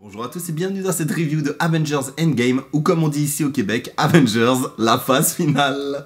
Bonjour à tous et bienvenue dans cette review de Avengers Endgame, ou comme on dit ici au Québec, Avengers, la phase finale.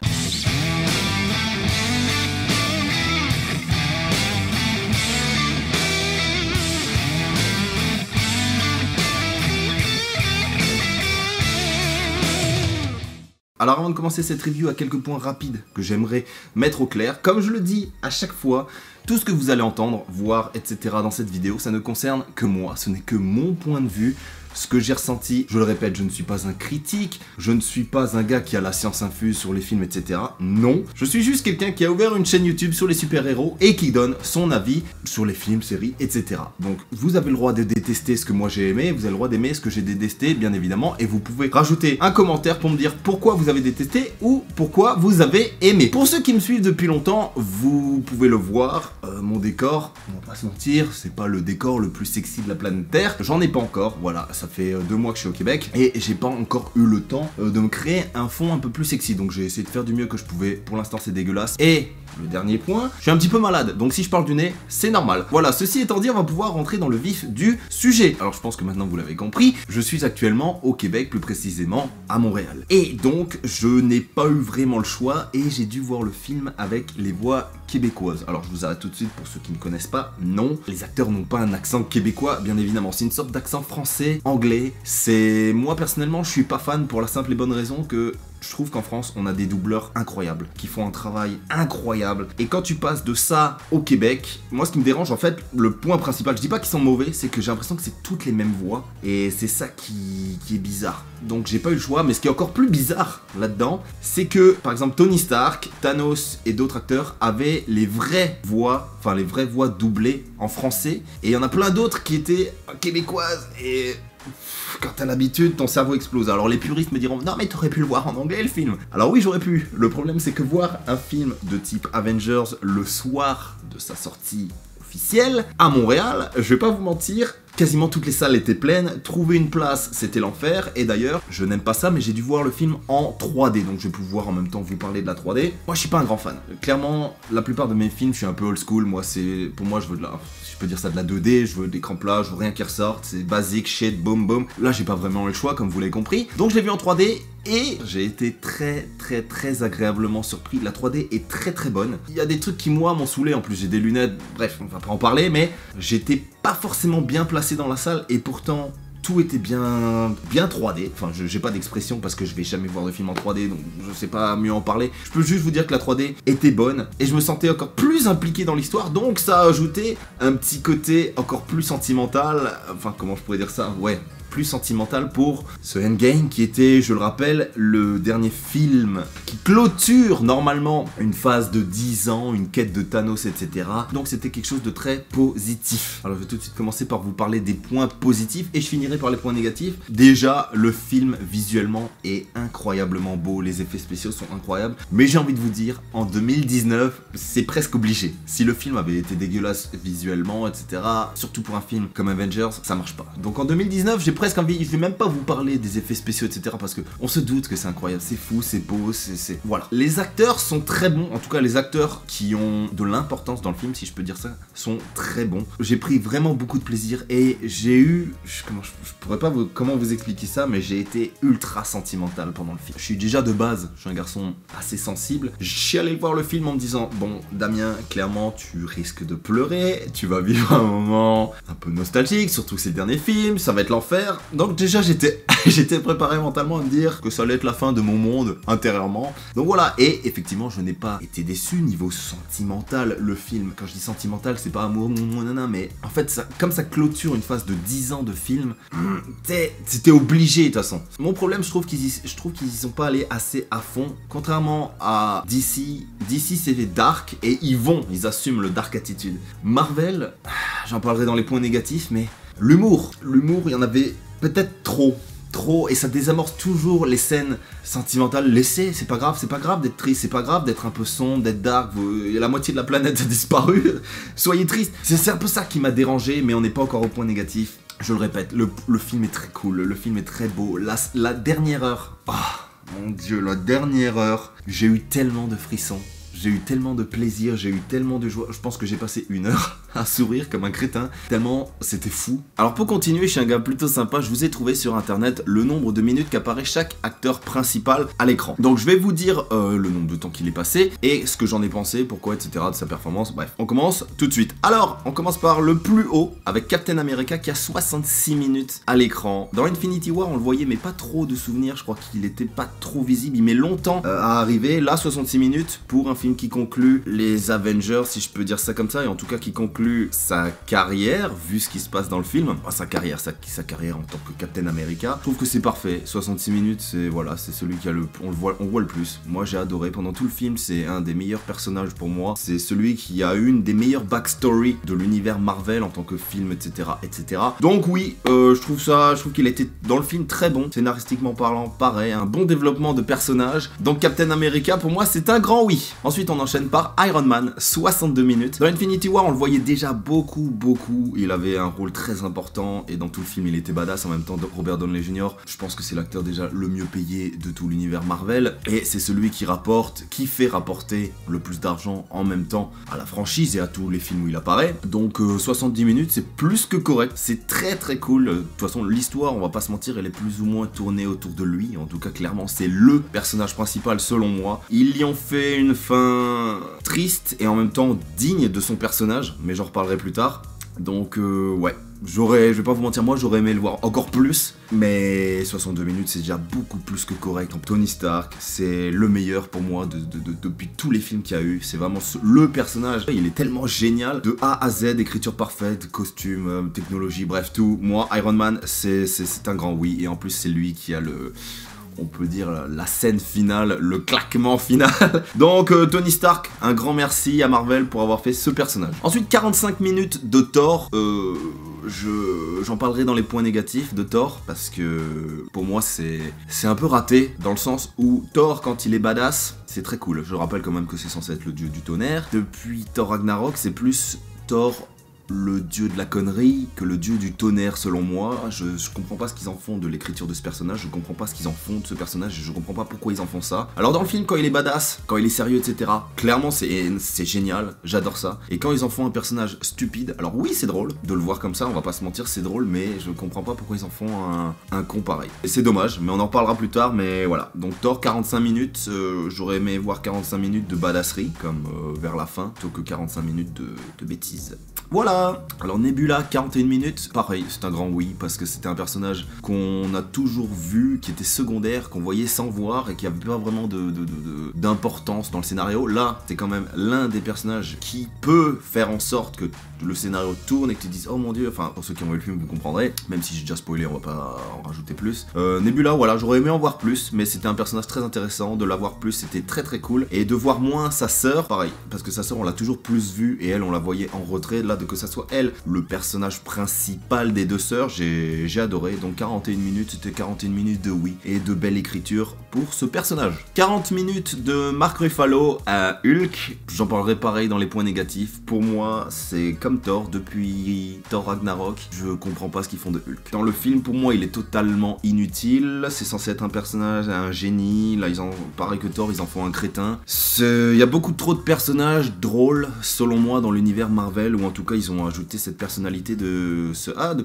Alors avant de commencer cette review, à quelques points rapides que j'aimerais mettre au clair. Comme je le dis à chaque fois, tout ce que vous allez entendre, voir, etc. dans cette vidéo, ça ne concerne que moi, ce n'est que mon point de vue. Ce que j'ai ressenti, je le répète, je ne suis pas un critique, je ne suis pas un gars qui a la science infuse sur les films, etc. Non, je suis juste quelqu'un qui a ouvert une chaîne YouTube sur les super-héros et qui donne son avis sur les films, séries, etc. Donc vous avez le droit de détester ce que moi j'ai aimé, vous avez le droit d'aimer ce que j'ai détesté, bien évidemment, et vous pouvez rajouter un commentaire pour me dire pourquoi vous avez détesté ou pourquoi vous avez aimé. Pour ceux qui me suivent depuis longtemps, vous pouvez le voir, mon décor, on va pas se mentir, c'est pas le décor le plus sexy de la planète Terre, j'en ai pas encore, voilà. Ça fait 2 mois que je suis au Québec et j'ai pas encore eu le temps de me créer un fond un peu plus sexy, donc j'ai essayé de faire du mieux que je pouvais. Pour l'instant c'est dégueulasse. Et le dernier point, je suis un petit peu malade, donc si je parle du nez, c'est normal. Voilà, ceci étant dit, on va pouvoir rentrer dans le vif du sujet. Alors je pense que maintenant vous l'avez compris, je suis actuellement au Québec, plus précisément à Montréal. Et donc je n'ai pas eu vraiment le choix et j'ai dû voir le film avec les voix québécoises. Alors je vous arrête tout de suite pour ceux qui ne connaissent pas, non, les acteurs n'ont pas un accent québécois, bien évidemment, c'est une sorte d'accent français, anglais. C'est... Moi personnellement, je suis pas fan pour la simple et bonne raison que je trouve qu'en France, on a des doubleurs incroyables, qui font un travail incroyable. Et quand tu passes de ça au Québec, moi ce qui me dérange en fait, le point principal, je dis pas qu'ils sont mauvais, c'est que j'ai l'impression que c'est toutes les mêmes voix. Et c'est ça qui est bizarre. Donc j'ai pas eu le choix, mais ce qui est encore plus bizarre là-dedans, c'est que par exemple Tony Stark, Thanos et d'autres acteurs avaient les vraies voix, enfin les vraies voix doublées en français. Et il y en a plein d'autres qui étaient québécoises et... quand t'as l'habitude, ton cerveau explose. Alors les puristes me diront, non mais t'aurais pu le voir en anglais le film. Alors oui, j'aurais pu. Le problème c'est que voir un film de type Avengers le soir de sa sortie officielle à Montréal, je vais pas vous mentir, quasiment toutes les salles étaient pleines, trouver une place c'était l'enfer, et d'ailleurs, je n'aime pas ça, mais j'ai dû voir le film en 3D, donc je vais pouvoir en même temps vous parler de la 3D. Moi je suis pas un grand fan, clairement, la plupart de mes films, je suis un peu old school, moi c'est, pour moi je veux de la, je peux dire ça, de la 2D, je veux de l'écran plat, je veux rien qui ressorte, c'est basique, shit, boom boom. Là j'ai pas vraiment le choix, comme vous l'avez compris, donc je l'ai vu en 3D, et j'ai été très agréablement surpris. La 3D est très bonne. Il y a des trucs qui moi m'ont saoulé, en plus j'ai des lunettes, bref on va pas en parler, mais j'étais pas forcément bien placé dans la salle et pourtant tout était bien 3D. Enfin j'ai pas d'expression parce que je vais jamais voir de film en 3D, donc je sais pas mieux en parler. Je peux juste vous dire que la 3D était bonne et je me sentais encore plus impliqué dans l'histoire, donc ça a ajouté un petit côté encore plus sentimental, enfin comment je pourrais dire ça, ouais, plus sentimental pour ce Endgame qui était, je le rappelle, le dernier film qui clôture normalement une phase de 10 ans, une quête de Thanos, etc. Donc c'était quelque chose de très positif. Alors je vais tout de suite commencer par vous parler des points positifs et je finirai par les points négatifs. Déjà, le film visuellement est incroyablement beau, les effets spéciaux sont incroyables, mais j'ai envie de vous dire, en 2019, c'est presque obligé. Si le film avait été dégueulasse visuellement, etc., surtout pour un film comme Avengers, ça marche pas. Donc en 2019, j'ai presque envie, je vais même pas vous parler des effets spéciaux, etc. parce que on se doute que c'est incroyable, c'est fou, c'est beau, c'est... Voilà. Les acteurs sont très bons, en tout cas les acteurs qui ont de l'importance dans le film, si je peux dire ça, sont très bons. J'ai pris vraiment beaucoup de plaisir et j'ai eu... je pourrais pas comment vous expliquer ça, mais j'ai été ultra sentimental pendant le film. Je suis déjà de base, je suis un garçon assez sensible. Je suis allé voir le film en me disant, bon Damien, clairement tu risques de pleurer, tu vas vivre un moment un peu nostalgique, surtout ces derniers films, ça va être l'enfer. Donc déjà j'étais préparé mentalement à me dire que ça allait être la fin de mon monde intérieurement. Donc voilà, et effectivement je n'ai pas été déçu niveau sentimental. Le film, quand je dis sentimental, c'est pas amour, nanana, mais en fait ça, comme ça clôture une phase de 10 ans de film, c'était obligé de toute façon. Mon problème, je trouve qu'ils y sont pas allés assez à fond, contrairement à DC. DC c'est dark et ils assument le dark attitude. Marvel, j'en parlerai dans les points négatifs, mais l'humour, il y en avait peut-être trop, et ça désamorce toujours les scènes sentimentales. Laissez, c'est pas grave d'être triste, c'est pas grave d'être un peu sombre, d'être dark, la moitié de la planète a disparu, soyez triste. C'est un peu ça qui m'a dérangé, mais on n'est pas encore au point négatif. Je le répète, le film est très cool, le film est très beau, la dernière heure, oh mon dieu, la dernière heure, j'ai eu tellement de frissons. J'ai eu tellement de plaisir, j'ai eu tellement de joie, je pense que j'ai passé 1 heure à sourire comme un crétin, tellement c'était fou. Alors pour continuer, je suis un gars plutôt sympa, je vous ai trouvé sur internet le nombre de minutes qu'apparaît chaque acteur principal à l'écran. Donc je vais vous dire le nombre de temps qu'il est passé, et ce que j'en ai pensé, pourquoi, etc. de sa performance, bref. On commence tout de suite. Alors, on commence par le plus haut, avec Captain America qui a 66 minutes à l'écran. Dans Infinity War, on le voyait, mais pas trop de souvenirs, je crois qu'il était pas trop visible, il met longtemps à arriver. Là, 66 minutes pour un film qui conclut les Avengers, si je peux dire ça comme ça, et en tout cas qui conclut sa carrière, vu ce qui se passe dans le film. Enfin, sa carrière en tant que Captain America. Je trouve que c'est parfait. 66 minutes, c'est voilà, c'est celui qui a on voit le plus. Moi, j'ai adoré pendant tout le film, c'est un des meilleurs personnages pour moi. C'est celui qui a une des meilleures backstories de l'univers Marvel en tant que film, etc., etc. Donc oui, je trouve qu'il était dans le film très bon, scénaristiquement parlant, pareil, un bon développement de personnage. Donc Captain America, pour moi, c'est un grand oui. Ensuite, on enchaîne par Iron Man, 62 minutes. Dans Infinity War, on le voyait déjà beaucoup. Il avait un rôle très important et dans tout le film, il était badass. En même temps, Robert Downey Jr., je pense que c'est l'acteur déjà le mieux payé de tout l'univers Marvel, et c'est celui qui fait rapporter le plus d'argent en même temps à la franchise et à tous les films où il apparaît. Donc 70 minutes, c'est plus que correct, c'est très cool. De toute façon, l'histoire, on va pas se mentir, elle est plus ou moins tournée autour de lui. En tout cas, clairement, c'est le personnage principal selon moi. Ils y ont fait une fin triste et en même temps digne de son personnage, mais j'en reparlerai plus tard. Donc ouais, je vais pas vous mentir, moi j'aurais aimé le voir encore plus, mais 62 minutes c'est déjà beaucoup plus que correct. Tony Stark, c'est le meilleur pour moi depuis tous les films qu'il y a eu. C'est vraiment le personnage, il est tellement génial, de A à Z, écriture parfaite, costume, technologie, bref tout. Moi, Iron Man, c'est un grand oui, et en plus c'est lui qui a on peut dire la scène finale, le claquement final. Donc Tony Stark, un grand merci à Marvel pour avoir fait ce personnage. Ensuite, 45 minutes de Thor. J'en parlerai dans les points négatifs de Thor, parce que pour moi c'est un peu raté, dans le sens où Thor, quand il est badass, c'est très cool. Je rappelle quand même que c'est censé être le dieu du tonnerre. Depuis Thor Ragnarok, c'est plus Thor, le dieu de la connerie, que le dieu du tonnerre selon moi. Je comprends pas ce qu'ils en font de l'écriture de ce personnage, je comprends pas ce qu'ils en font de ce personnage, et je comprends pas pourquoi ils en font ça. Alors dans le film, quand il est badass, quand il est sérieux, etc., clairement c'est génial, j'adore ça. Et quand ils en font un personnage stupide, alors oui c'est drôle de le voir comme ça, on va pas se mentir, c'est drôle, mais je comprends pas pourquoi ils en font un con pareil. Et c'est dommage, mais on en parlera plus tard, mais voilà. Donc Thor, 45 minutes, j'aurais aimé voir 45 minutes de badasserie, comme vers la fin, plutôt que 45 minutes de bêtises. Voilà. Alors Nebula, 41 minutes, pareil, c'est un grand oui, parce que c'était un personnage qu'on a toujours vu, qui était secondaire, qu'on voyait sans voir, et qui avait pas vraiment d'importance dans le scénario. Là, c'est quand même l'un des personnages qui peut faire en sorte que le scénario tourne et que tu te dises, oh mon dieu, enfin, pour ceux qui ont vu le film, vous comprendrez, même si j'ai déjà spoilé, on va pas en rajouter plus. Nebula, voilà, j'aurais aimé en voir plus, mais c'était un personnage très intéressant, de l'avoir plus, c'était très cool, et de voir moins sa sœur, pareil, parce que sa sœur, on l'a toujours plus vue, et elle, on la voyait en retrait. Là, de que ça soit elle, le personnage principal des deux sœurs, j'ai adoré. Donc 41 minutes, c'était 41 minutes de oui, et de belle écriture pour ce personnage. 40 minutes de Mark Ruffalo à Hulk, j'en parlerai pareil dans les points négatifs. Pour moi, c'est comme Thor, depuis Thor Ragnarok, je comprends pas ce qu'ils font de Hulk. Dans le film, pour moi, il est totalement inutile, c'est censé être un personnage, un génie, là, pareil que Thor, ils en font un crétin. Il y a beaucoup trop de personnages drôles, selon moi, dans l'univers Marvel, ou en tout cas, ils ont ajouté cette personnalité de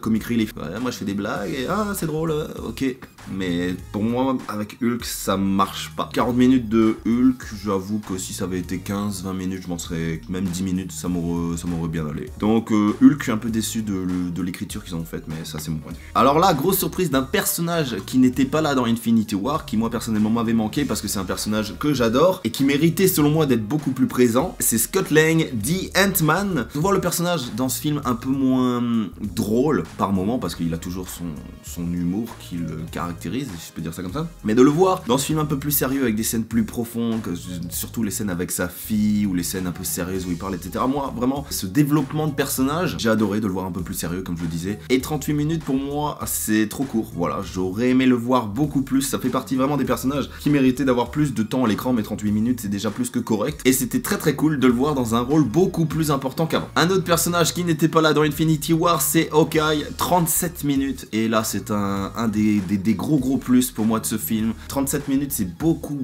comic relief. Ouais, moi je fais des blagues et c'est drôle, ok. Mais pour moi, avec Hulk, ça marche pas. 40 minutes de Hulk, j'avoue que si ça avait été 15-20 minutes, je m'en serais, même 10 minutes, ça m'aurait bien allé. Donc Hulk, je suis un peu déçu de l'écriture qu'ils ont faite, mais ça c'est mon point de vue. Alors là, grosse surprise d'un personnage qui n'était pas là dans Infinity War, qui moi personnellement m'avait manqué, parce que c'est un personnage que j'adore, et qui méritait selon moi d'être beaucoup plus présent. C'est Scott Lang, dit Ant-Man. De voir le personnage dans ce film un peu moins drôle par moment, parce qu'il a toujours son humour qui le caractérise, si je peux dire ça comme ça, mais de le voir dans ce film un peu plus sérieux, avec des scènes plus profondes, surtout les scènes avec sa fille, ou les scènes un peu sérieuses où il parle, etc. Moi, vraiment, ce développement de personnage, j'ai adoré de le voir un peu plus sérieux, comme je le disais, et 38 minutes pour moi, c'est trop court, voilà, j'aurais aimé le voir beaucoup plus, ça fait partie vraiment des personnages qui méritaient d'avoir plus de temps à l'écran, mais 38 minutes c'est déjà plus que correct, et c'était très cool de le voir dans un rôle beaucoup plus important qu'avant. Un autre personnage personnage qui n'était pas là dans Infinity War, c'est Hawkeye, 37 minutes. Et là, c'est un des gros plus pour moi de ce film. 37 minutes, c'est beaucoup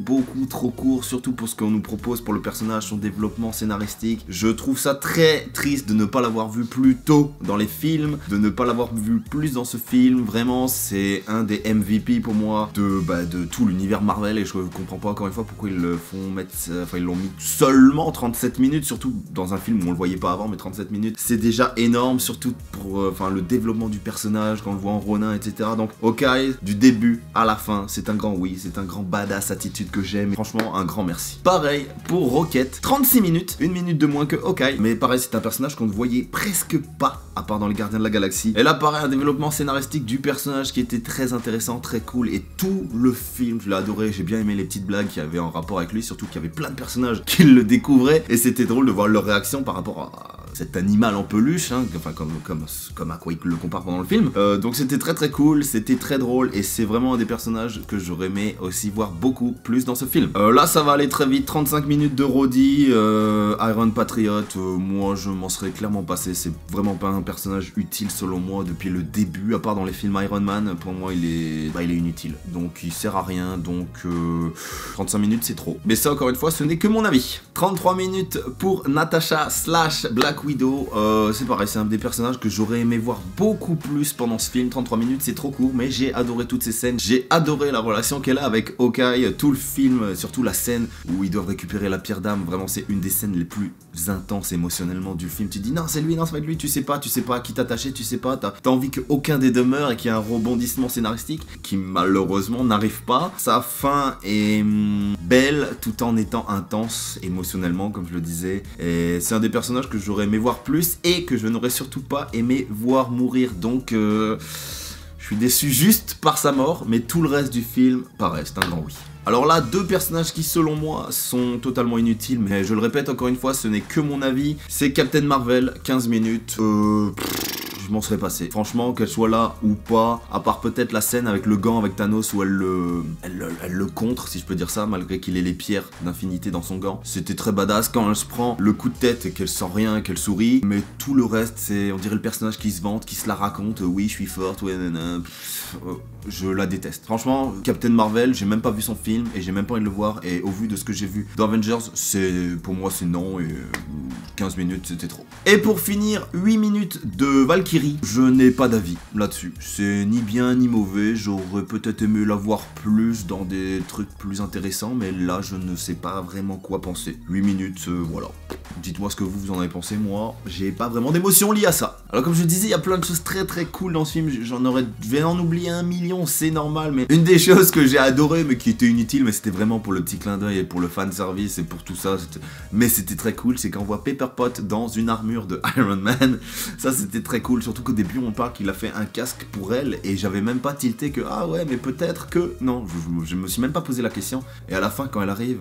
trop court, surtout pour ce qu'on nous propose pour le personnage, son développement scénaristique. Je trouve ça très triste de ne pas l'avoir vu plus tôt dans les films, de ne pas l'avoir vu plus dans ce film. Vraiment, c'est un des MVP pour moi de tout l'univers Marvel, et je comprends pas encore une fois pourquoi ils le font mettre, ils l'ont mis seulement 37 minutes, surtout dans un film où on le voyait pas avant, mais 37 minutes, c'est déjà énorme, surtout pour le développement du personnage, quand on le voit en Ronin, etc. Donc, Hawkeye, du début à la fin, c'est un grand oui, c'est un grand badass attitude que j'aime, franchement, un grand merci. Pareil pour Rocket, 36 minutes, 1 minute de moins que Hawkeye, mais pareil, c'est un personnage qu'on ne voyait presque pas, à part dans les Gardiens de la Galaxie. Et là, pareil, un développement scénaristique du personnage qui était très intéressant, très cool, et tout le film, je l'ai adoré, j'ai bien aimé les petites blagues qu'il y avait en rapport avec lui, surtout qu'il y avait plein de personnages qui le découvraient, et c'était drôle de voir leur réaction par rapport à cet animal en peluche, hein, enfin comme à quoi il le compare pendant le film. Donc c'était très cool, c'était très drôle, et c'est vraiment un des personnages que j'aurais aimé aussi voir beaucoup plus dans ce film. Là ça va aller très vite, 35 minutes de Rhodey, Iron Patriot, moi je m'en serais clairement passé, c'est vraiment pas un personnage utile selon moi depuis le début, à part dans les films Iron Man, pour moi il est inutile, donc il sert à rien, donc 35 minutes c'est trop. Mais ça encore une fois ce n'est que mon avis. 33 minutes pour Natasha / Black Widow, c'est pareil, c'est un des personnages que j'aurais aimé voir beaucoup plus pendant ce film. 33 minutes c'est trop court, mais j'ai adoré toutes ces scènes, j'ai adoré la relation qu'elle a avec Hawkeye, tout le film, surtout la scène où ils doivent récupérer la pierre d'âme, vraiment c'est une des scènes les plus intenses émotionnellement du film. Tu dis non c'est lui, non ça va être lui, tu sais pas à qui t'attacher, tu sais pas, t'as envie qu'aucun des deux meure et qu'il y ait un rebondissement scénaristique qui malheureusement n'arrive pas. Sa fin est belle tout en étant intense émotionnellement comme je le disais, et c'est un des personnages que j'aurais aimé voir plus et que je n'aurais surtout pas aimé voir mourir, donc je suis déçu juste par sa mort, mais tout le reste du film, pareil, c'est un grand oui. Alors là, deux personnages qui selon moi sont totalement inutiles, mais je le répète encore une fois, ce n'est que mon avis, c'est Captain Marvel, 15 minutes, je m'en serais passé. Franchement, qu'elle soit là ou pas, à part peut-être la scène avec le gant avec Thanos où elle le contre, si je peux dire ça, malgré qu'il ait les pierres d'infinité dans son gant. C'était très badass quand elle se prend le coup de tête et qu'elle sent rien, qu'elle sourit. Mais tout le reste, c'est, on dirait le personnage qui se vante, qui se la raconte. Oui, je suis forte, ouais, nanana. Je la déteste. Franchement, Captain Marvel, j'ai même pas vu son film et j'ai même pas envie de le voir. Et au vu de ce que j'ai vu dans Avengers, pour moi c'est non, et 15 minutes c'était trop. Et pour finir, 8 minutes de Valkyrie, je n'ai pas d'avis là-dessus. C'est ni bien ni mauvais, j'aurais peut-être aimé la voir plus dans des trucs plus intéressants, mais là je ne sais pas vraiment quoi penser. 8 minutes, voilà. Dites-moi ce que vous en avez pensé, moi j'ai pas vraiment d'émotion liée à ça. Alors comme je disais, il y a plein de choses très cool dans ce film, je vais en oublier 1 million, c'est normal, mais une des choses que j'ai adoré mais qui était inutile, mais c'était vraiment pour le petit clin d'œil et pour le fan service et pour tout ça, mais c'était très cool, c'est quand on voit Pepper Pot dans une armure de Iron Man, ça c'était très cool, surtout qu'au début on parle qu'il a fait un casque pour elle et j'avais même pas tilté que ah ouais mais peut-être que, non, je me suis même pas posé la question, et à la fin quand elle arrive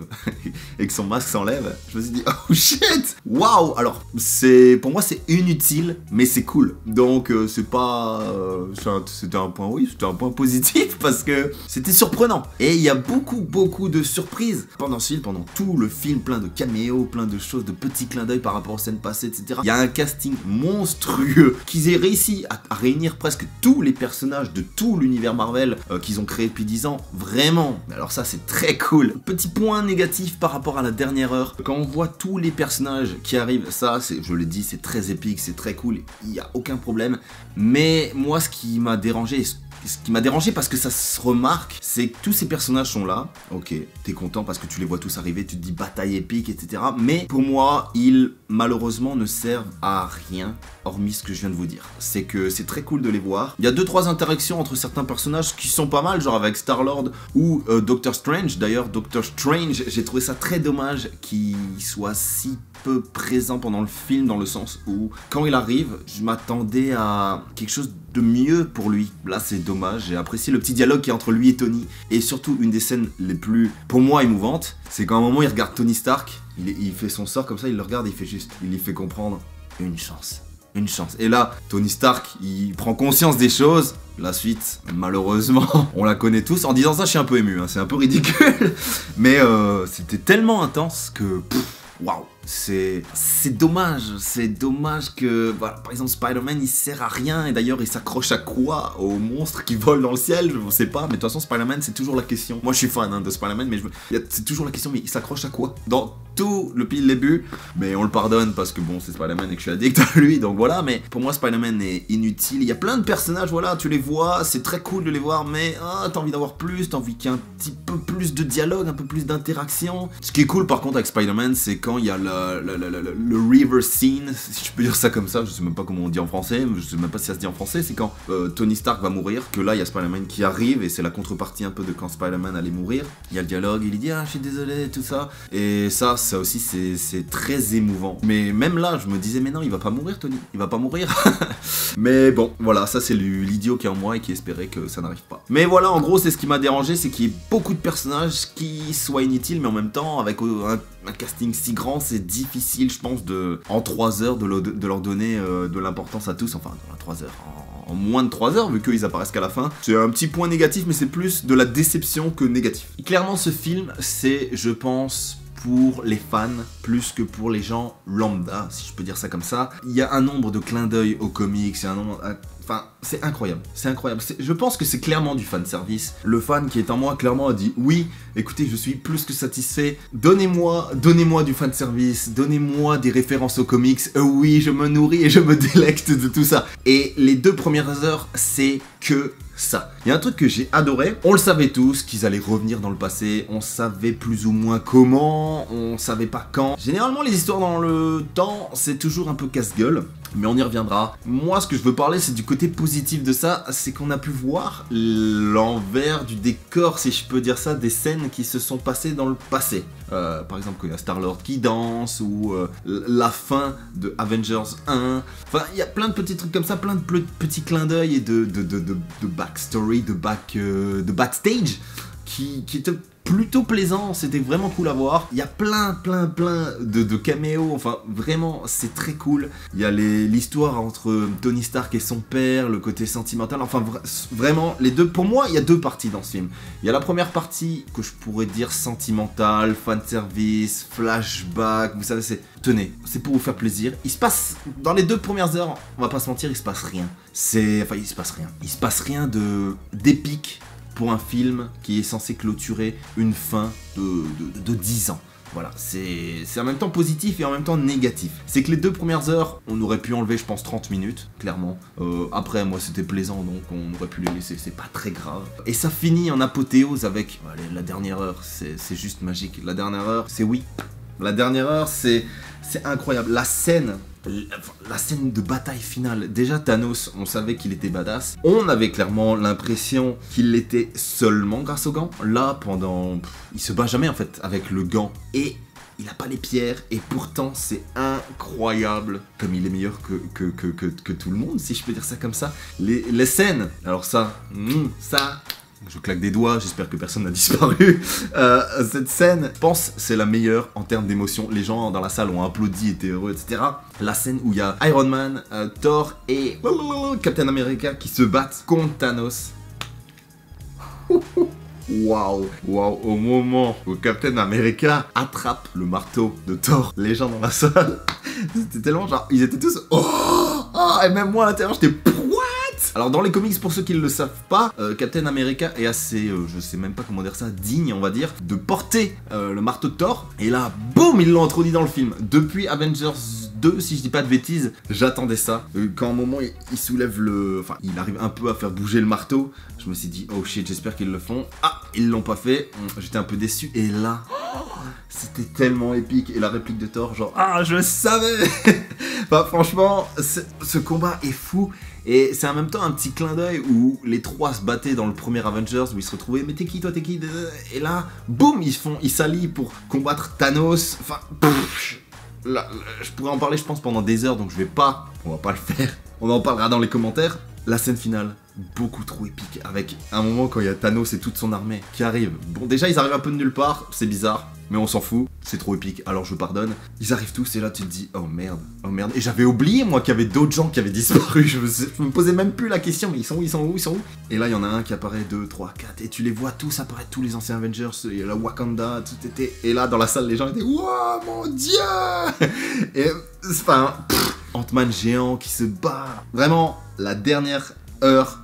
et que son masque s'enlève, je me suis dit oh shit, waouh. Alors pour moi c'est inutile mais c'est cool, donc c'est pas, c'était un point, oui c'était un point positif parce que c'était surprenant, et il y a beaucoup de surprises pendant ce film, pendant tout le film, plein de caméos, plein de choses, de petits clins d'œil par rapport aux scènes passées, etc. Il y a un casting monstrueux, qu'ils aient réussi à réunir presque tous les personnages de tout l'univers Marvel qu'ils ont créé depuis 10 ans, vraiment, alors ça c'est très cool. Petit point négatif par rapport à la dernière heure, quand on voit tous les personnages qui arrivent, ça c'est, je l'ai dit, c'est très épique, c'est très cool, il n'y a aucun problème, mais moi ce qui m'a dérangé, parce que ça se remarque, c'est que tous ces personnages sont là, ok, t'es content parce que tu les vois tous arriver, tu te dis bataille épique, etc. Mais pour moi, ils malheureusement ne servent à rien, hormis ce que je viens de vous dire. C'est que c'est très cool de les voir. Il y a 2-3 interactions entre certains personnages qui sont pas mal, genre avec Star-Lord ou Doctor Strange. D'ailleurs, Doctor Strange, j'ai trouvé ça très dommage qu'il soit si peu présent pendant le film, dans le sens où quand il arrive, je m'attendais à quelque chose de mieux pour lui. Là c'est dommage, j'ai apprécié le petit dialogue qui est entre lui et Tony, et surtout une des scènes les plus, pour moi, émouvantes, c'est quand à un moment il regarde Tony Stark, il fait son sort comme ça, il le regarde et il lui fait comprendre une chance. Et là, Tony Stark, il prend conscience des choses. La suite, malheureusement, on la connaît tous. En disant ça, je suis un peu ému, hein, c'est un peu ridicule, mais c'était tellement intense que, waouh. C'est dommage que, voilà, par exemple, Spider-Man, il sert à rien, et d'ailleurs, il s'accroche à quoi? Aux monstres qui volent dans le ciel? Je sais pas, mais de toute façon, Spider-Man, c'est toujours la question. Moi, je suis fan hein, de Spider-Man, mais c'est toujours la question, mais il s'accroche à quoi? Dans tout le début, mais on le pardonne parce que bon, c'est Spider-Man et que je suis addict à lui, donc voilà, mais pour moi, Spider-Man est inutile. Il y a plein de personnages, voilà, tu les vois, c'est très cool de les voir, mais t'as envie d'avoir plus, t'as envie qu'il y ait un petit peu plus de dialogue, un peu plus d'interaction. Ce qui est cool, par contre, avec Spider-Man, c'est quand il y a le river scene, si je peux dire ça comme ça, je sais même pas comment on dit en français, je sais même pas si ça se dit en français, c'est quand Tony Stark va mourir, que là il y a Spider-Man qui arrive, et c'est la contrepartie un peu de quand Spider-Man allait mourir. Il y a le dialogue, il dit ah je suis désolé, tout ça, et ça aussi c'est très émouvant. Mais même là, je me disais mais non, il va pas mourir Tony, il va pas mourir. Mais bon, voilà, ça c'est l'idiot qui est en moi et qui espérait que ça n'arrive pas. Mais voilà, en gros, c'est ce qui m'a dérangé, c'est qu'il y ait beaucoup de personnages qui soient inutiles, mais en même temps, avec un casting si grand, c'est difficile, je pense, en 3 heures, de leur donner de l'importance à tous. Enfin, dans 3 heures, en moins de 3 heures, vu qu'ils apparaissent qu'à la fin. C'est un petit point négatif, mais c'est plus de la déception que négatif. Et clairement, ce film, c'est, je pense, pour les fans plus que pour les gens lambda, si je peux dire ça comme ça. Il y a un nombre de clins d'œil aux comics, il y a un nombre... Enfin, c'est incroyable, c'est incroyable. Je pense que c'est clairement du fanservice. Le fan qui est en moi, clairement, a dit oui, écoutez, je suis plus que satisfait. Donnez-moi du fanservice, donnez-moi des références aux comics. Oui, je me nourris et je me délecte de tout ça. Et les 2 premières heures, c'est que ça. Il y a un truc que j'ai adoré, on le savait tous qu'ils allaient revenir dans le passé, on savait plus ou moins comment, on savait pas quand. Généralement les histoires dans le temps, c'est toujours un peu casse-gueule, mais on y reviendra. Moi ce que je veux parler, c'est du côté positif de ça, c'est qu'on a pu voir l'envers du décor, si je peux dire ça, des scènes qui se sont passées dans le passé. Par exemple, quand il y a Star-Lord qui danse, ou la fin de Avengers 1. Enfin, il y a plein de petits trucs comme ça, plein de petits clins d'œil et de backstory, de backstage qui étaient plutôt plaisant, c'était vraiment cool à voir. Il y a plein de caméos, enfin vraiment c'est très cool. Il y a l'histoire entre Tony Stark et son père, le côté sentimental, enfin vraiment les deux, pour moi il y a 2 parties dans ce film. Il y a la première partie que je pourrais dire sentimentale, fanservice, flashback, vous savez tenez, c'est pour vous faire plaisir. Il se passe, dans les 2 premières heures, on va pas se mentir, il se passe rien. Il se passe rien d'épique pour un film qui est censé clôturer une fin de 10 ans. Voilà, c'est en même temps positif et en même temps négatif. C'est que les 2 premières heures, on aurait pu enlever, je pense, 30 minutes, clairement. Après, moi, c'était plaisant, donc on aurait pu les laisser, c'est pas très grave. Et ça finit en apothéose avec... Allez, la dernière heure, c'est juste magique. La dernière heure, c'est oui. La dernière heure, c'est incroyable. La scène de bataille finale, déjà Thanos, on savait qu'il était badass. On avait clairement l'impression qu'il l'était seulement grâce au gant. Là, il se bat jamais en fait avec le gant. Et il a pas les pierres, et pourtant c'est incroyable comme il est meilleur que tout le monde, si je peux dire ça comme ça. Les scènes, alors ça... Je claque des doigts, j'espère que personne n'a disparu. Cette scène, je pense, c'est la meilleure en termes d'émotion. Les gens dans la salle ont applaudi, étaient heureux, etc. La scène où il y a Iron Man, Thor et Captain America qui se battent contre Thanos. Waouh, au moment où Captain America attrape le marteau de Thor, les gens dans la salle, c'était tellement genre, ils étaient tous et même moi à l'intérieur, j'étais Alors dans les comics, pour ceux qui ne le savent pas, Captain America est assez, je sais même pas comment dire ça, digne on va dire, de porter le marteau de Thor. Et là, boum, ils l'ont introduit dans le film. Depuis Avengers 2, si je dis pas de bêtises, j'attendais ça. Quand à un moment il soulève enfin il arrive un peu à faire bouger le marteau, je me suis dit oh shit, j'espère qu'ils le font. Ah, ils l'ont pas fait, j'étais un peu déçu. Et là, c'était tellement épique. Et la réplique de Thor, genre ah, je savais. Enfin franchement, ce combat est fou. Et c'est en même temps un petit clin d'œil où les 3 se battaient dans le premier Avengers, où ils se retrouvaient, mais t'es qui toi, t'es qui? Et là, boum, ils s'allient pour combattre Thanos. Enfin, là, je pourrais en parler, je pense, pendant des heures, donc on va pas le faire. On en parlera dans les commentaires. La scène finale, beaucoup trop épique, avec un moment quand il y a Thanos et toute son armée qui arrivent. Bon, déjà, ils arrivent un peu de nulle part, c'est bizarre, mais on s'en fout, c'est trop épique, alors je pardonne. Ils arrivent tous et là, tu te dis, oh merde. Et j'avais oublié, moi, qu'il y avait d'autres gens qui avaient disparu, je me posais même plus la question, mais ils sont où? Et là, il y en a un qui apparaît, 2, 3, 4, et tu les vois tous apparaître, tous les anciens Avengers, il y a la Wakanda, tout était... Et là, dans la salle, les gens étaient, wow, mon dieu. Et, enfin, Ant-Man géant qui se bat. Vraiment, la dernière heure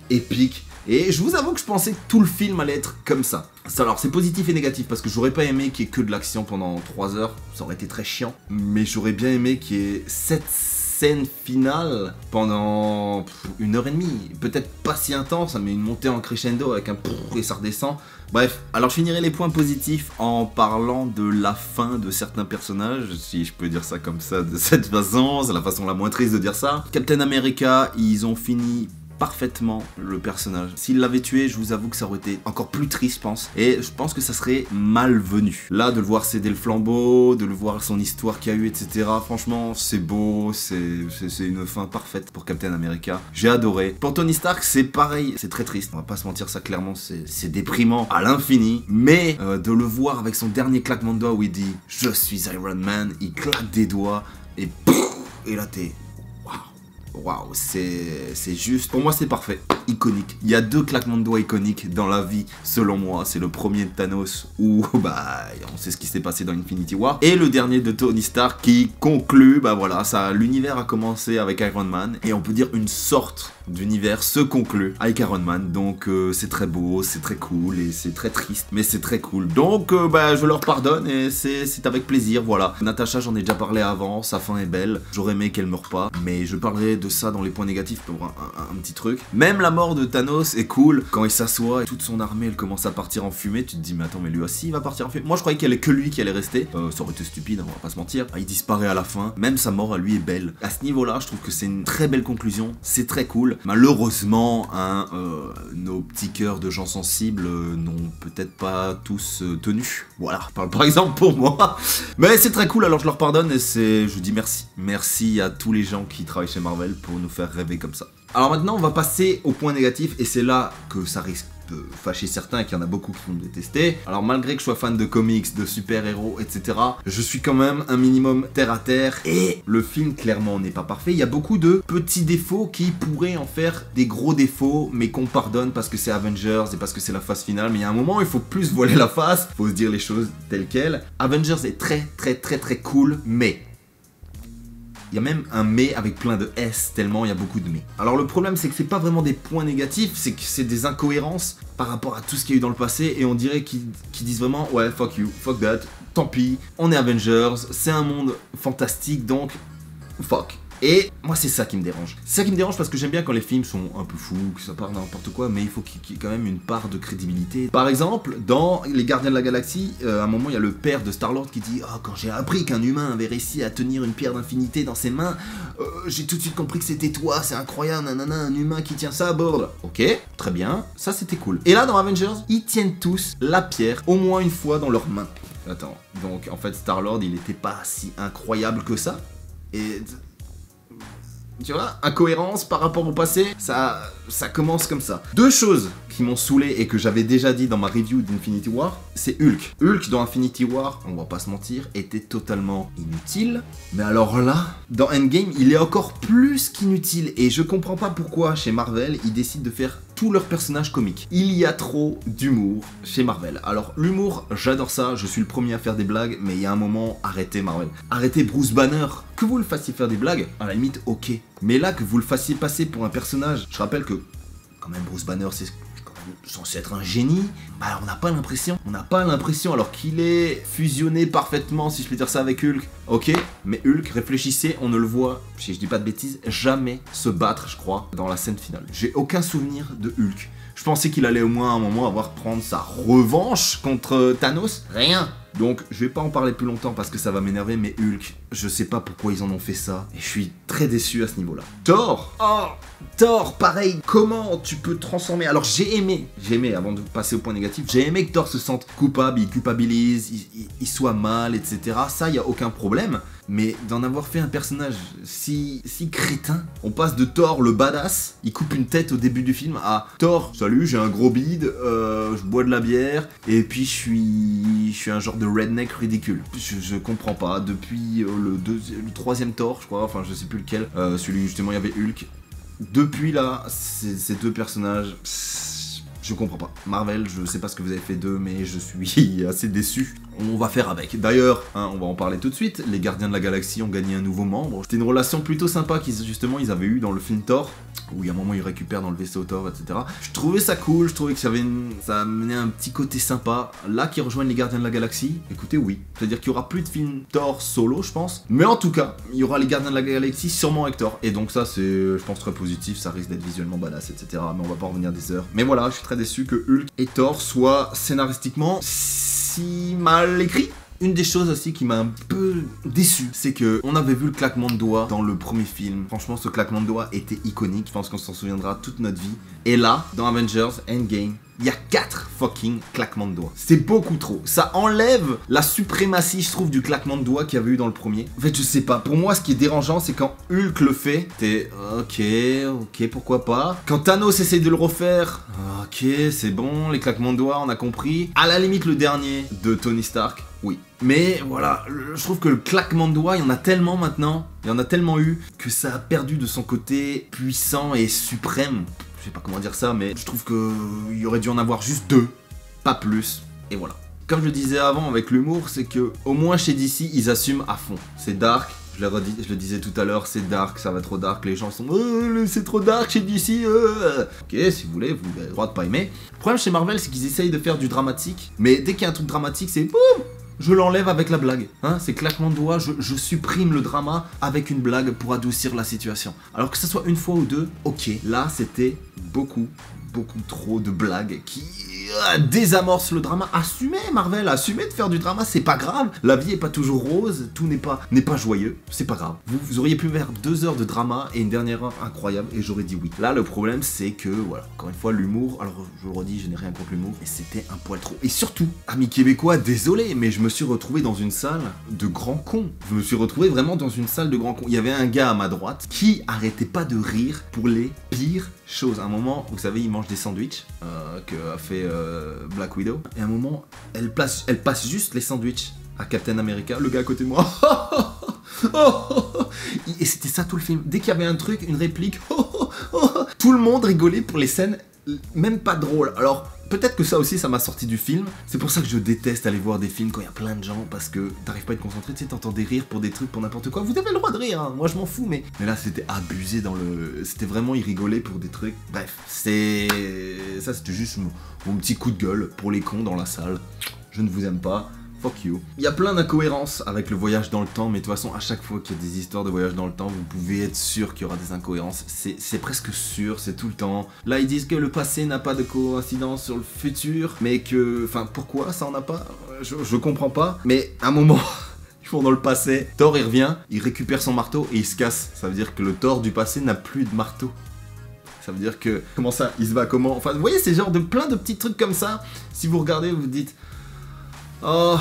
épique. Et je vous avoue que je pensais que tout le film allait être comme ça. Alors c'est positif et négatif parce que j'aurais pas aimé qu'il y ait que de l'action pendant 3 heures. Ça aurait été très chiant. Mais j'aurais bien aimé qu'il y ait cette scène finale pendant 1h30. Peut-être pas si intense, mais une montée en crescendo avec un et ça redescend. Bref, alors je finirai les points positifs en parlant de la fin de certains personnages, si je peux dire ça comme ça, de cette façon, c'est la façon la moins triste de dire ça. Captain America, ils ont fini parfaitement le personnage. S'il l'avait tué, je vous avoue que ça aurait été encore plus triste, je pense. Et je pense que ça serait malvenu. Là, de le voir céder le flambeau, de le voir son histoire qu'il y a eu, etc. Franchement, c'est beau, c'est une fin parfaite pour Captain America. J'ai adoré. Pour Tony Stark, c'est pareil. C'est très triste. On va pas se mentir, ça clairement, c'est déprimant à l'infini. Mais de le voir avec son dernier claquement de doigts où il dit « Je suis Iron Man », il claque des doigts et et là t'es... Waouh, c'est juste, pour moi c'est parfait, iconique. Il y a 2 claquements de doigts iconiques dans la vie, selon moi. C'est le premier de Thanos, où bah on sait ce qui s'est passé dans Infinity War, et le dernier de Tony Stark qui conclut, bah voilà, ça, l'univers a commencé avec Iron Man, et on peut dire une sorte d'univers se conclut avec Iron Man. Donc c'est très beau, c'est très cool, et c'est très triste, mais c'est très cool. Donc bah je leur pardonne, et c'est avec plaisir, voilà. Natasha, j'en ai déjà parlé avant, sa fin est belle, j'aurais aimé qu'elle meure pas, mais je parlerai de ça dans les points négatifs pour un petit truc. Même la mort de Thanos est cool, quand il s'assoit et toute son armée elle commence à partir en fumée, tu te dis mais attends, mais lui aussi il va partir en fumée. Moi je croyais qu'il y avait que lui qui allait rester, ça aurait été stupide, on va pas se mentir. Il disparaît à la fin, même sa mort à lui est belle. À ce niveau là, je trouve que c'est une très belle conclusion, c'est très cool. Malheureusement, hein, nos petits cœurs de gens sensibles n'ont peut-être pas tous tenu. Voilà, je parle par exemple pour moi. Mais c'est très cool, alors je leur pardonne et je dis merci. Merci à tous les gens qui travaillent chez Marvel pour nous faire rêver comme ça. Alors maintenant, on va passer au point négatif, et c'est là que ça risque de fâcher certains et qu'il y en a beaucoup qui vont me détester. Alors malgré que je sois fan de comics, de super-héros, etc., je suis quand même un minimum terre à terre, et le film clairement n'est pas parfait. Il y a beaucoup de petits défauts qui pourraient en faire des gros défauts, mais qu'on pardonne parce que c'est Avengers et parce que c'est la phase finale. Mais il y a un moment, il faut plus voiler la face, il faut se dire les choses telles quelles. Avengers est très cool, mais... il y a même un mais avec plein de S, tellement il y a beaucoup de mais. Alors le problème, c'est que c'est pas vraiment des points négatifs, c'est que c'est des incohérences par rapport à tout ce qu'il y a eu dans le passé, et on dirait qu'ils disent vraiment ouais, fuck you, fuck that, tant pis, on est Avengers, c'est un monde fantastique, donc fuck. Et moi c'est ça qui me dérange. C'est ça qui me dérange parce que j'aime bien quand les films sont un peu fous, que ça part n'importe quoi, mais il faut qu'il y ait quand même une part de crédibilité. Par exemple, dans Les Gardiens de la Galaxie, à un moment il y a le père de Star-Lord qui dit « Oh, quand j'ai appris qu'un humain avait réussi à tenir une pierre d'infinité dans ses mains, j'ai tout de suite compris que c'était toi, c'est incroyable, nanana, un humain qui tient ça à bord. » Ok, très bien, ça c'était cool. Et là dans Avengers, ils tiennent tous la pierre au moins une fois dans leurs mains. Attends, donc en fait Star-Lord il était pas si incroyable que ça, et... tu vois, incohérence par rapport au passé, ça commence comme ça. 2 choses qui m'ont saoulé et que j'avais déjà dit dans ma review d'Infinity War, c'est Hulk. Hulk dans Infinity War, on va pas se mentir, était totalement inutile. Mais alors là, dans Endgame, il est encore plus qu'inutile. Et je comprends pas pourquoi chez Marvel, ils décident de faire tous leurs personnages comiques. Il y a trop d'humour chez Marvel. Alors l'humour, j'adore ça, je suis le premier à faire des blagues, mais il y a un moment, arrêtez Marvel. Arrêtez Bruce Banner. Que vous le fassiez faire des blagues, à la limite, ok. Mais là, que vous le fassiez passer pour un personnage, je rappelle que, quand même, Bruce Banner, c'est censé être un génie, bah on n'a pas l'impression, alors qu'il est fusionné parfaitement, si je peux dire ça, avec Hulk. Ok, mais Hulk, réfléchissez, on ne le voit, si je dis pas de bêtises, jamais se battre, je crois, dans la scène finale. J'ai aucun souvenir de Hulk. Je pensais qu'il allait au moins à un moment prendre sa revanche contre Thanos. Rien. Donc je vais pas en parler plus longtemps parce que ça va m'énerver, mais Hulk, je sais pas pourquoi ils en ont fait ça, et je suis très déçu à ce niveau-là. Thor, oh, Thor, pareil, comment tu peux transformer... Alors j'ai aimé, avant de passer au point négatif, j'ai aimé que Thor se sente coupable, il culpabilise, il soit mal, etc. Ça, y a aucun problème. Mais d'en avoir fait un personnage si crétin, on passe de Thor le badass, il coupe une tête au début du film, à Thor, salut, j'ai un gros bide, je bois de la bière, et puis je suis un genre de redneck ridicule. Je comprends pas, depuis le troisième Thor, je crois, enfin je sais plus lequel, celui où justement il y avait Hulk, depuis là, ces deux personnages... Je comprends pas. Marvel, je sais pas ce que vous avez fait d'eux, mais je suis assez déçu. On va faire avec. D'ailleurs, hein, on va en parler tout de suite, les Gardiens de la Galaxie ont gagné un nouveau membre. C'était une relation plutôt sympa qu'ils justement ils avaient eu dans le film Thor, où il y a un moment ils récupèrent dans le vaisseau Thor, etc. Je trouvais ça cool, je trouvais que ça amenait un petit côté sympa. Là, qui rejoignent les Gardiens de la Galaxie, écoutez, oui. C'est-à-dire qu'il y aura plus de film Thor solo, je pense. Mais en tout cas, il y aura les Gardiens de la Galaxie sûrement avec Thor. Et donc ça, c'est, je pense, très positif, ça risque d'être visuellement badass, etc. Mais on va pas en revenir des heures. Mais voilà, je suis très déçu que Hulk et Thor soient scénaristiquement si mal écrits. Une des choses aussi qui m'a un peu déçu, c'est que on avait vu le claquement de doigts dans le premier film. Franchement, ce claquement de doigts était iconique. Je pense qu'on s'en souviendra toute notre vie. Et là, dans Avengers Endgame, il y a 4 fucking claquements de doigts. C'est beaucoup trop. Ça enlève la suprématie, je trouve, du claquement de doigts qu'il y avait eu dans le premier. En fait, je sais pas. Pour moi, ce qui est dérangeant, c'est quand Hulk le fait, t'es ok, pourquoi pas. Quand Thanos essaye de le refaire, ok, c'est bon, les claquements de doigts, on a compris. À la limite, le dernier de Tony Stark, oui. Mais voilà, je trouve que le claquement de doigts, il y en a tellement maintenant, il y en a tellement eu, que ça a perdu de son côté puissant et suprême. Je sais pas comment dire ça, mais je trouve qu'il aurait dû en avoir juste 2, pas plus, et voilà. Comme je le disais avant avec l'humour, c'est que au moins chez DC, ils assument à fond. C'est dark, je le disais tout à l'heure, c'est dark, ça va trop dark, les gens sont c'est trop dark chez DC. Ok, si vous voulez, vous avez le droit de pas aimer. Le problème chez Marvel, c'est qu'ils essayent de faire du dramatique, mais dès qu'il y a un truc dramatique, c'est boum, je l'enlève avec la blague, hein, c'est claquement de doigts, je supprime le drama avec une blague pour adoucir la situation. Alors que ce soit une fois ou deux, ok, là c'était beaucoup trop de blagues qui désamorcent le drama. Assumez Marvel, assumez de faire du drama, c'est pas grave, la vie est pas toujours rose, tout n'est pas joyeux, c'est pas grave. Vous auriez pu faire 2 heures de drama et une dernière heure incroyable et j'aurais dit oui. Là le problème c'est que, voilà, encore une fois l'humour, alors je le redis, je n'ai rien contre l'humour, et c'était un poil trop. Et surtout, amis québécois, désolé, mais je me suis retrouvé dans une salle de grands cons. Je me suis retrouvé vraiment dans une salle de grands cons. Il y avait un gars à ma droite qui arrêtait pas de rire pour les pires choses. À un moment, vous savez, il mange des sandwichs que a fait Black Widow. Et à un moment, elle passe juste les sandwichs à Captain America, le gars à côté de moi. Et c'était ça tout le film. Dès qu'il y avait un truc, une réplique, tout le monde rigolait pour les scènes même pas drôles. Alors, peut-être que ça aussi, ça m'a sorti du film. C'est pour ça que je déteste aller voir des films quand il y a plein de gens, parce que t'arrives pas à être concentré, tu sais, t'entends des rires pour des trucs, pour n'importe quoi. Vous avez le droit de rire, hein, moi je m'en fous, mais là c'était abusé dans le... C'était vraiment, ils rigolaient pour des trucs. Bref, ça c'était juste mon petit coup de gueule pour les cons dans la salle. Je ne vous aime pas. Fuck you. Il y a plein d'incohérences avec le voyage dans le temps, mais de toute façon, à chaque fois qu'il y a des histoires de voyage dans le temps, vous pouvez être sûr qu'il y aura des incohérences. C'est presque sûr, c'est tout le temps. Là, ils disent que le passé n'a pas de coïncidence sur le futur, mais que... Enfin, pourquoi ça en a pas? Je comprends pas. Mais à un moment... Ils font dans le passé. Thor, il revient, il récupère son marteau et il se casse. Ça veut dire que le Thor du passé n'a plus de marteau. Ça veut dire que... Comment ça? Il se bat comment? Enfin, vous voyez, c'est genre de plein de petits trucs comme ça. Si vous regardez, vous vous dites... Oh...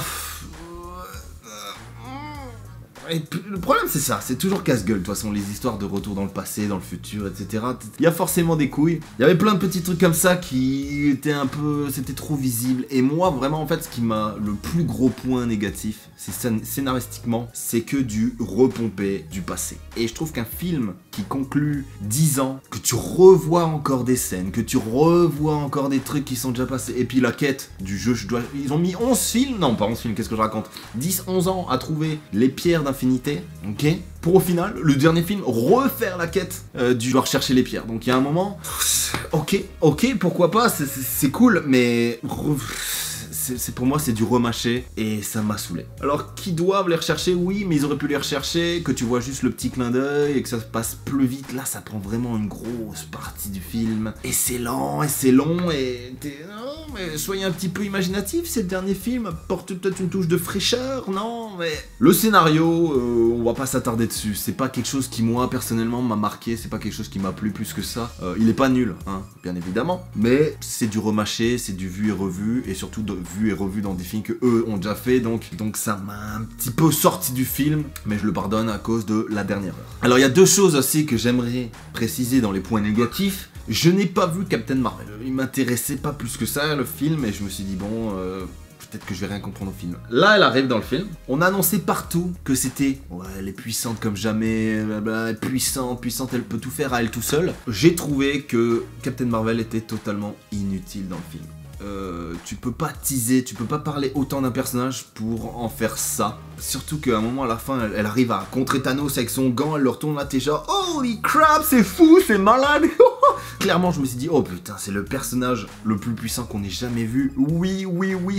Et le problème c'est ça, c'est toujours casse-gueule de toute façon, les histoires de retour dans le passé, dans le futur, etc. Il y a forcément des couilles. Il y avait plein de petits trucs comme ça qui étaient un peu... C'était trop visible. Et moi vraiment en fait ce qui m'a... Le plus gros point négatif, c'est scénaristiquement, c'est que du repompé du passé. Et je trouve qu'un film qui conclut 10 ans, que tu revois encore des scènes, que tu revois encore des trucs qui sont déjà passés, et puis la quête du jeu, ils ont mis 11 films, non pas 11 films, qu'est-ce que je raconte, 10-11 ans à trouver les pierres d'infinité, ok, pour au final, le dernier film, refaire la quête du dois rechercher les pierres. Donc il y a un moment, ok, pourquoi pas, c'est cool, mais... Pour moi c'est du remâché et ça m'a saoulé. Alors qu'ils doivent les rechercher, oui, mais ils auraient pu les rechercher, que tu vois juste le petit clin d'œil et que ça se passe plus vite. Là ça prend vraiment une grosse partie du film et c'est lent et c'est long et mais soyez un petit peu imaginatif, c'est le dernier film, apporte peut-être une touche de fraîcheur, non, mais... Le scénario, on va pas s'attarder dessus, c'est pas quelque chose qui, moi, personnellement, m'a marqué, c'est pas quelque chose qui m'a plu plus que ça. Il est pas nul, hein, bien évidemment, mais c'est du remâché, c'est du vu et revu, et surtout de vu et revu dans des films que eux ont déjà fait, donc ça m'a un petit peu sorti du film, mais je le pardonne à cause de la dernière heure. Alors il y a deux choses aussi que j'aimerais préciser dans les points négatifs. Je n'ai pas vu Captain Marvel. Il m'intéressait pas plus que ça le film, et je me suis dit bon, peut-être que je vais rien comprendre au film. Là, elle arrive dans le film. On a annoncé partout que c'était ouais, elle est puissante comme jamais, blablabla, puissante, elle peut tout faire à elle tout seule. J'ai trouvé que Captain Marvel était totalement inutile dans le film. Tu peux pas teaser, tu peux pas parler autant d'un personnage pour en faire ça. Surtout qu'à un moment à la fin, elle arrive à contrer Thanos avec son gant, elle le retourne là, t'es genre holy crap, c'est fou, c'est malade. Clairement, je me suis dit oh putain, c'est le personnage le plus puissant qu'on ait jamais vu. Oui,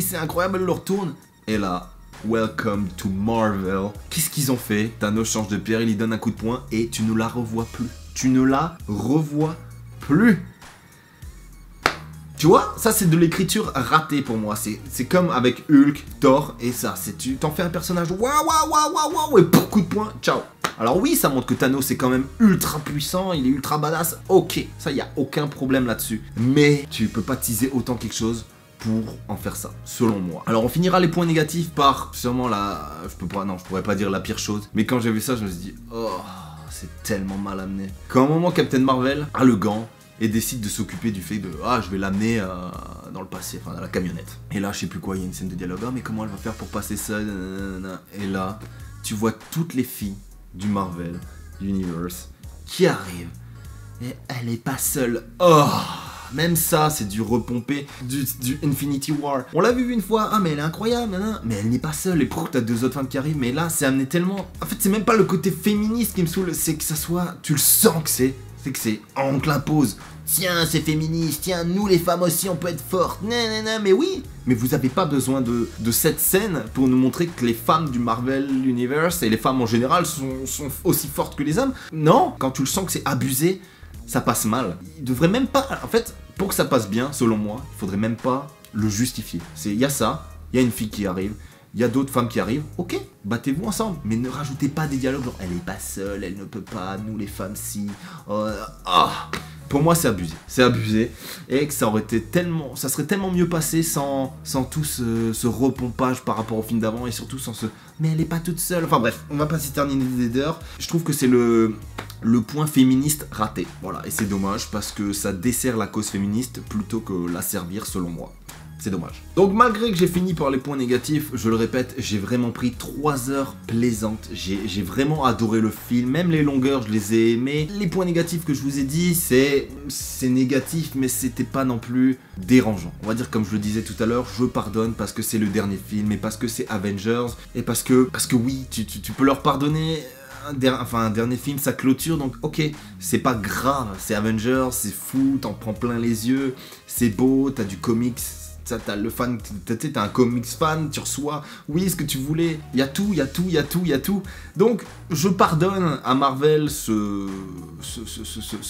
c'est incroyable, elle le retourne. Et là, welcome to Marvel. Qu'est-ce qu'ils ont fait? Thanos change de pierre, il lui donne un coup de poing et tu ne la revois plus. Tu ne la revois plus. Tu vois, ça c'est de l'écriture ratée pour moi, c'est comme avec Hulk, Thor, et ça, tu t'en fais un personnage, waouh, et pouf, coup de poing, ciao. Alors oui, ça montre que Thanos est quand même ultra puissant, il est ultra badass, ok, ça y a aucun problème là-dessus. Mais tu peux pas teaser autant quelque chose pour en faire ça, selon moi. Alors on finira les points négatifs par sûrement je pourrais pas dire la pire chose, mais quand j'ai vu ça, je me suis dit, oh, c'est tellement mal amené. Quand à un moment Captain Marvel a le gant, et décide de s'occuper du fait de je vais l'amener dans le passé, enfin dans la camionnette. Et là, je sais plus quoi, il y a une scène de dialogue, mais comment elle va faire pour passer ça, nanana. Et là, tu vois toutes les filles du Marvel Universe qui arrivent, et elle est pas seule. Oh, même ça, c'est du repompé du Infinity War. On l'a vu une fois, mais elle est incroyable, nanana. Mais elle n'est pas seule, et pourquoi t'as deux autres femmes qui arrivent, mais là, c'est amené tellement... En fait, c'est même pas le côté féministe qui me saoule, c'est que ça soit... Tu le sens que c'est on te l'impose. Tiens, c'est féministe, tiens, nous les femmes aussi, on peut être fortes. Nanana, mais oui, mais vous avez pas besoin de cette scène pour nous montrer que les femmes du Marvel Universe et les femmes en général sont aussi fortes que les hommes. Non, quand tu le sens que c'est abusé, ça passe mal. Il devrait même pas... En fait, pour que ça passe bien, selon moi, il faudrait même pas le justifier. Il y a ça, il y a une fille qui arrive, il y a d'autres femmes qui arrivent, ok, battez-vous ensemble, mais ne rajoutez pas des dialogues genre elle est pas seule, elle ne peut pas, nous les femmes si. Pour moi c'est abusé, et que ça serait tellement mieux passé sans tout ce repompage par rapport au film d'avant, et surtout sans mais elle est pas toute seule, enfin bref, on va pas s'éterniser des heures. Je trouve que c'est le point féministe raté, voilà, et c'est dommage parce que ça dessert la cause féministe plutôt que la servir selon moi. C'est dommage. Donc malgré que j'ai fini par les points négatifs, je le répète, j'ai vraiment pris 3 heures plaisantes. J'ai vraiment adoré le film, même les longueurs, je les ai aimées. Les points négatifs que je vous ai dit, c'est négatif, mais c'était pas non plus dérangeant. On va dire comme je le disais tout à l'heure, je pardonne parce que c'est le dernier film, et parce que c'est Avengers, et parce que oui, tu peux leur pardonner... un dernier film, ça clôture, donc ok, c'est pas grave, c'est Avengers, c'est fou, t'en prends plein les yeux, c'est beau, t'as du comics, t'as le fan, t'as un comics fan, tu reçois, oui, ce que tu voulais, il y a tout. Donc, je pardonne à Marvel ce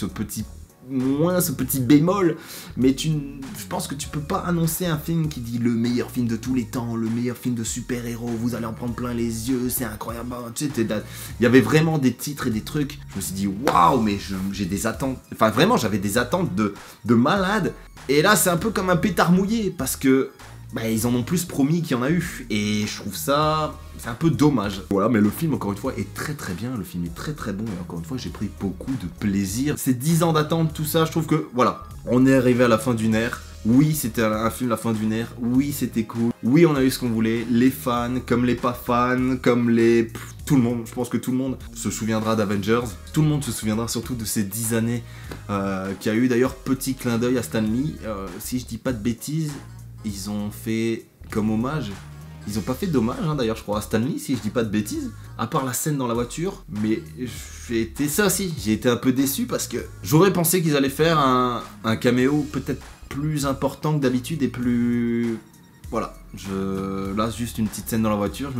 petit bémol, mais je pense que tu peux pas annoncer un film qui dit le meilleur film de tous les temps, le meilleur film de super-héros, vous allez en prendre plein les yeux, c'est incroyable, tu sais, il y avait vraiment des titres et des trucs, je me suis dit waouh, mais j'ai des attentes, enfin vraiment j'avais des attentes de malade, et là c'est un peu comme un pétard mouillé, parce que ils en ont plus promis qu'il y en a eu, et je trouve ça... c'est un peu dommage. Voilà, mais le film, encore une fois, est très très bien, le film est très très bon, et encore une fois, j'ai pris beaucoup de plaisir. Ces 10 ans d'attente, tout ça, je trouve que, voilà, on est arrivé à la fin d'une ère. Oui, c'était un film la fin d'une ère, oui, c'était cool, oui, on a eu ce qu'on voulait, les fans, comme les pas fans, comme les... tout le monde, je pense que tout le monde se souviendra d'Avengers, tout le monde se souviendra surtout de ces 10 années qu'il y a eu. D'ailleurs, petit clin d'œil à Stan Lee, si je dis pas de bêtises, ils ont fait comme hommage, ils ont pas fait d'hommage d'ailleurs je crois à Stan Lee si je dis pas de bêtises, à part la scène dans la voiture, mais j'ai été un peu déçu parce que j'aurais pensé qu'ils allaient faire un caméo peut-être plus important que d'habitude et plus... Voilà, là juste une petite scène dans la voiture,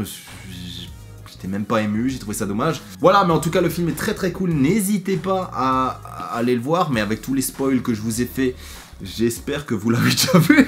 j'étais même pas ému, j'ai trouvé ça dommage. Voilà, mais en tout cas le film est très très cool, n'hésitez pas à aller le voir, mais avec tous les spoils que je vous ai fait, J'espère que vous l'avez déjà vu.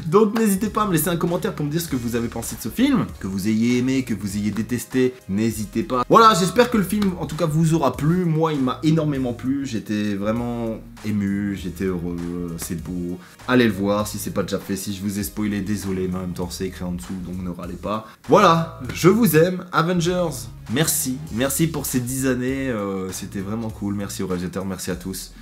Donc n'hésitez pas à me laisser un commentaire pour me dire ce que vous avez pensé de ce film. Que vous ayez aimé, que vous ayez détesté. N'hésitez pas. Voilà, j'espère que le film, en tout cas, vous aura plu. Moi, il m'a énormément plu. J'étais vraiment ému, j'étais heureux. C'est beau. Allez le voir si c'est pas déjà fait. Si je vous ai spoilé, désolé. Mais en même temps, c'est écrit en dessous, donc ne râlez pas. Voilà, je vous aime. Avengers, merci. Merci pour ces 10 années. C'était vraiment cool. Merci aux réalisateurs, merci à tous.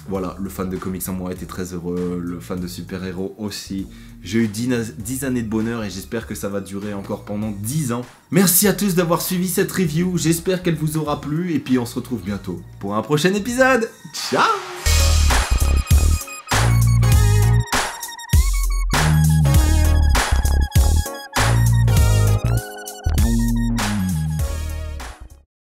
Voilà, le fan de comics en moi était très heureux, le fan de super-héros aussi. J'ai eu 10 années de bonheur et j'espère que ça va durer encore pendant 10 ans. Merci à tous d'avoir suivi cette review, j'espère qu'elle vous aura plu et puis on se retrouve bientôt pour un prochain épisode. Ciao!